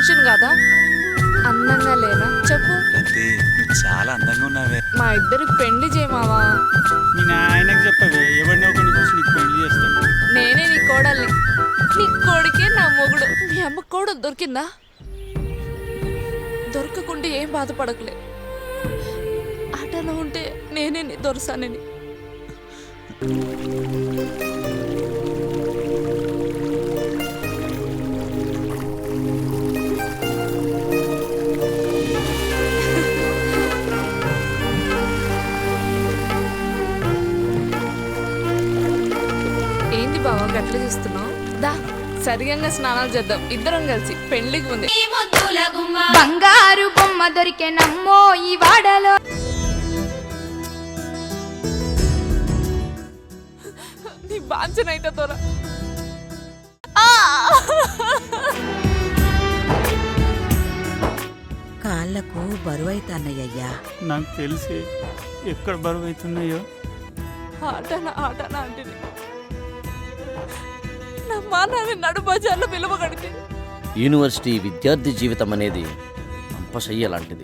మనిషిని కాదా? అందంగా లేనా చెప్పు? రతి నువ్వు చాలా అందంగా ఉన్నావే. మా ఇద్దరికి పెళ్లి చేయమావా? మీ నాయనకు చెప్పవే, ఎవరినో ఒకరిని చూసి నీకు పెళ్లి చేస్తాడు. నేనే నీ కోడల్ని. నీ కొడుకే నా మొగుడు. మీ అమ్మ కోడలు దొరికిందా? దొరకకుంటే ఏం బాధపడకలే. ఆటలో ఉంటే నేనే నీ దొరసానని. ఏంది బావా గట్ల చూస్తున్నావు? దా సరిగా స్నానాలు చేద్దాం ఇద్దరం కలిసి. పెళ్లికి ముందే బంగారు బొమ్మ దొరికే నమ్మో ఈ వాడలో. నీ బాంచనైతే తోర. కాళ్లకు బరువైతాన్నయ్యా. నాకు తెలిసి ఎక్కడ బరువు అవుతున్నాయో. ఆటనా అంటే నా మానాన్ని నడు బజార్లో పిలువగడితే. యూనివర్సిటీ విద్యార్థి జీవితం అనేది అంపశయ్య లాంటిది.